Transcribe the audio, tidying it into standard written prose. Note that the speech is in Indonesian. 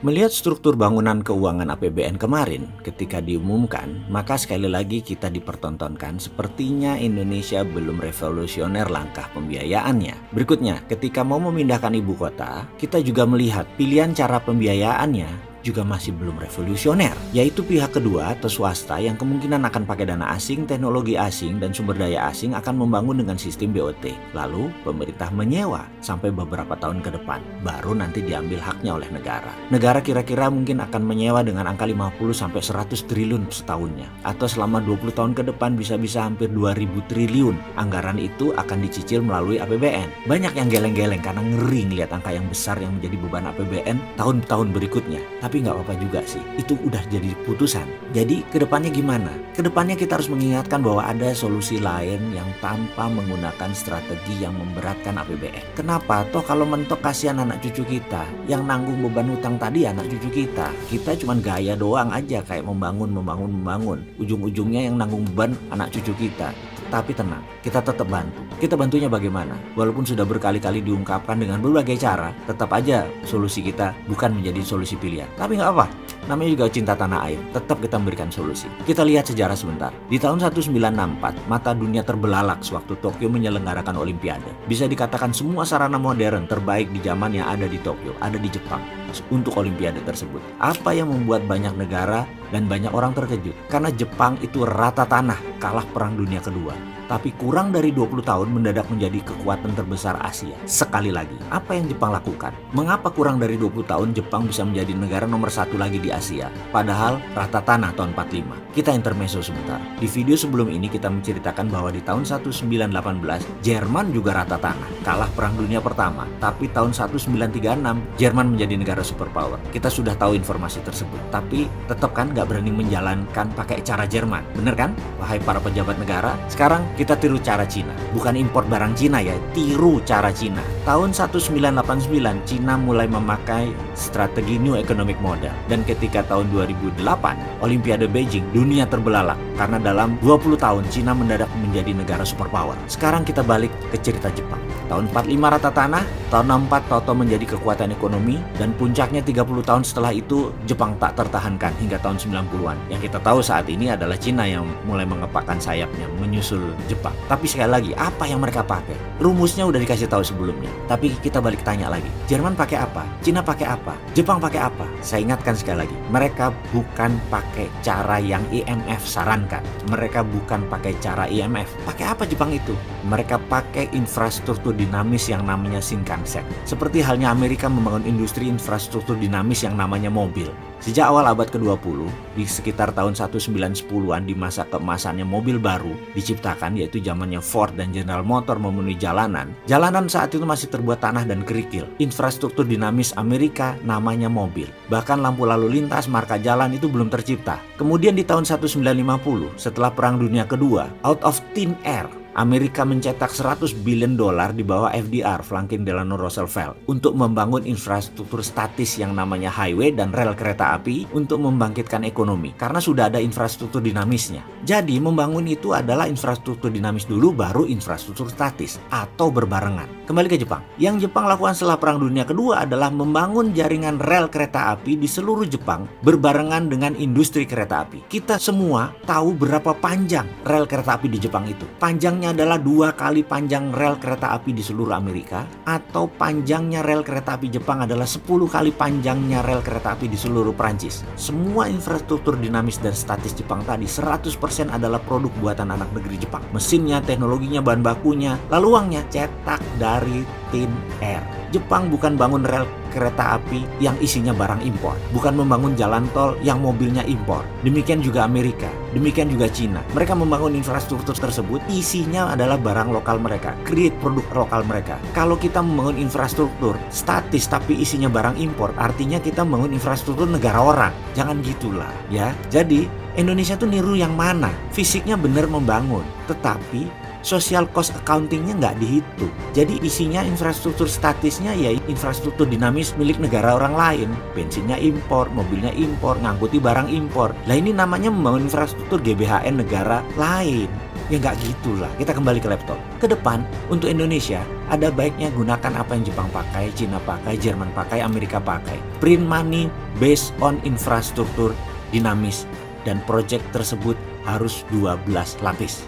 Melihat struktur bangunan keuangan APBN kemarin ketika diumumkan, maka sekali lagi kita dipertontonkan sepertinya Indonesia belum revolusioner langkah pembiayaannya. Berikutnya, ketika mau memindahkan ibu kota, kita juga melihat pilihan cara pembiayaannya juga masih belum revolusioner, yaitu pihak kedua atau swasta yang kemungkinan akan pakai dana asing, teknologi asing, dan sumber daya asing akan membangun dengan sistem BOT. Lalu pemerintah menyewa sampai beberapa tahun ke depan, baru nanti diambil haknya oleh negara. Negara kira-kira mungkin akan menyewa dengan angka 50-100 triliun setahunnya, atau selama 20 tahun ke depan bisa-bisa hampir 2000 triliun. Anggaran itu akan dicicil melalui APBN. Banyak yang geleng-geleng karena ngeri ngeliat angka yang besar yang menjadi beban APBN tahun-tahun berikutnya. Tapi nggak apa-apa juga sih, itu udah jadi putusan. Jadi kedepannya gimana? Kedepannya kita harus mengingatkan bahwa ada solusi lain yang tanpa menggunakan strategi yang memberatkan APBN. Kenapa? Toh kalau mentok kasihan anak cucu kita, yang nanggung beban utang tadi anak cucu kita. Kita cuma gaya doang aja kayak membangun. Ujung-ujungnya yang nanggung beban anak cucu kita. Tapi tenang, kita tetap bantu. Kita bantunya bagaimana? Walaupun sudah berkali-kali diungkapkan dengan berbagai cara, tetap aja solusi kita bukan menjadi solusi pilihan. Tapi nggak apa, namanya juga cinta tanah air. Tetap kita memberikan solusi. Kita lihat sejarah sebentar. Di tahun 1964, mata dunia terbelalak sewaktu Tokyo menyelenggarakan Olimpiade. Bisa dikatakan semua sarana modern terbaik di zaman yang ada di Tokyo, ada di Jepang untuk Olimpiade tersebut. Apa yang membuat banyak negara dan banyak orang terkejut? Karena Jepang itu rata tanah, kalah Perang Dunia Kedua. Tapi kurang dari 20 tahun mendadak menjadi kekuatan terbesar Asia. Sekali lagi, apa yang Jepang lakukan? Mengapa kurang dari 20 tahun Jepang bisa menjadi negara nomor 1 lagi di Asia? Padahal rata tanah tahun 45. Kita intermezzo sebentar. Di video sebelum ini kita menceritakan bahwa di tahun 1918, Jerman juga rata tanah, kalah Perang Dunia Pertama. Tapi tahun 1936, Jerman menjadi negara superpower. Kita sudah tahu informasi tersebut. Tapi tetap kan nggak berani menjalankan pakai cara Jerman. Bener kan? Wahai para pejabat negara, sekarang kita tiru cara Cina. Bukan impor barang Cina ya, tiru cara Cina. Tahun 1989, Cina mulai memakai strategi New Economic Model. Dan ketika tahun 2008, Olimpiade Beijing, dunia terbelalak. Karena dalam 20 tahun, Cina mendadak menjadi negara superpower. Sekarang kita balik ke cerita Jepang. Tahun 45 rata tanah, tahun 64 Toto menjadi kekuatan ekonomi, dan puncaknya 30 tahun setelah itu, Jepang tak tertahankan hingga tahun 90-an. Yang kita tahu saat ini adalah Cina yang mulai mengepakkan sayapnya, menyusul Jepang. Tapi sekali lagi, apa yang mereka pakai? Rumusnya udah dikasih tahu sebelumnya. Tapi kita balik tanya lagi, Jerman pakai apa? Cina pakai apa? Jepang pakai apa? Saya ingatkan sekali lagi, mereka bukan pakai cara yang IMF sarankan. Mereka bukan pakai cara IMF. Pakai apa Jepang itu? Mereka pakai infrastruktur dinamis yang namanya Shinkansen. Seperti halnya Amerika membangun industri infrastruktur dinamis yang namanya mobil. Sejak awal abad ke-20, di sekitar tahun 1910-an di masa keemasannya mobil baru diciptakan, yaitu zamannya Ford dan General Motors memenuhi jalanan. Jalanan saat itu masih terbuat tanah dan kerikil. Infrastruktur dinamis Amerika namanya mobil. Bahkan lampu lalu lintas, marka jalan itu belum tercipta. Kemudian di tahun 1950, setelah Perang Dunia Kedua, out of thin air, Amerika mencetak $100 billion di bawah FDR, Franklin Delano Roosevelt, untuk membangun infrastruktur statis yang namanya highway dan rel kereta api untuk membangkitkan ekonomi, karena sudah ada infrastruktur dinamisnya. Jadi membangun itu adalah infrastruktur dinamis dulu, baru infrastruktur statis atau berbarengan. Kembali ke Jepang. Yang Jepang lakukan setelah Perang Dunia Kedua adalah membangun jaringan rel kereta api di seluruh Jepang berbarengan dengan industri kereta api. Kita semua tahu berapa panjang rel kereta api di Jepang itu. Panjangnya adalah 2 kali panjang rel kereta api di seluruh Amerika, atau panjangnya rel kereta api Jepang adalah 10 kali panjangnya rel kereta api di seluruh Prancis. Semua infrastruktur dinamis dan statis Jepang tadi 100% adalah produk buatan anak negeri Jepang. Mesinnya, teknologinya, bahan bakunya, lalu uangnya cetak dari thin air. Jepang bukan bangun rel kereta api yang isinya barang impor, bukan membangun jalan tol yang mobilnya impor. Demikian juga Amerika, demikian juga Cina. Mereka membangun infrastruktur tersebut, isinya adalah barang lokal mereka, create produk lokal mereka. Kalau kita membangun infrastruktur statis tapi isinya barang impor, artinya kita membangun infrastruktur negara orang. Jangan gitulah ya. Jadi Indonesia tuh niru yang mana? Fisiknya benar membangun, tetapi social cost accountingnya nggak dihitung. Jadi isinya infrastruktur statisnya ya infrastruktur dinamis milik negara orang lain. Bensinnya impor, mobilnya impor, ngangkuti barang impor. Lah ini namanya membangun infrastruktur GBHN negara lain. Ya nggak gitulah, kita kembali ke laptop. Ke depan, untuk Indonesia, ada baiknya gunakan apa yang Jepang pakai, Cina pakai, Jerman pakai, Amerika pakai. Print money based on infrastruktur dinamis, dan proyek tersebut harus 12 lapis.